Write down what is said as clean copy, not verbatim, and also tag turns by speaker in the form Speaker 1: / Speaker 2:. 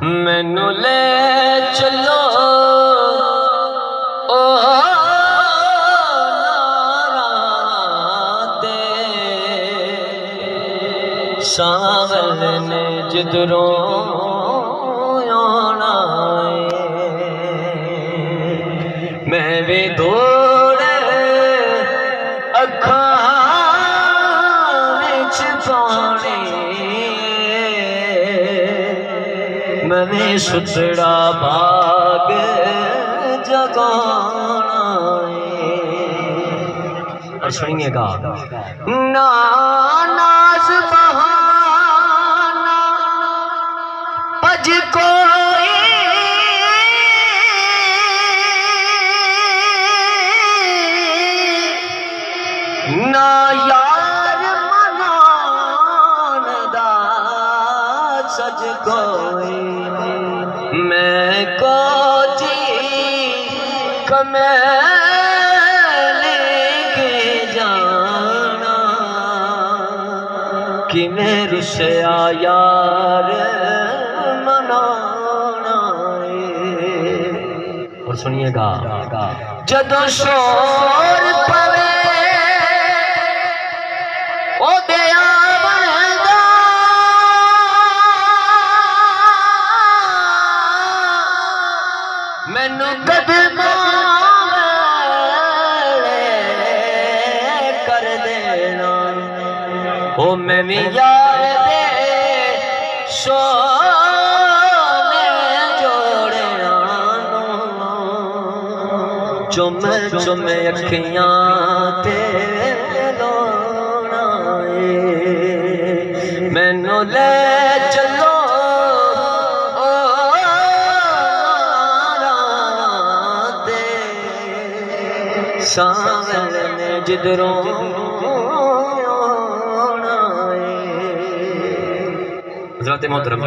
Speaker 1: मैनू ले चलो ओ नाराते सावल ने जिधरों आना मैं भी दौड़े अखां विच पानी मैं भी सुतड़ा भाग जगाना और सुनिएगा ना नाज बहाना पज कोई ना यार मनान दा सज कोई मैं को जी कमे लेके जाना कि मैं रुसया यार मनाना और सुनिएगा जदों शोर पवे ओ दया बनदा मैनू कदमां कर देना ओ मैं भी यार दे सोने जोड़ना चुम चुम अखियां ते लोना मैनू ले चलो सावल ने जिधरों आना है। हज़रत मोहतरम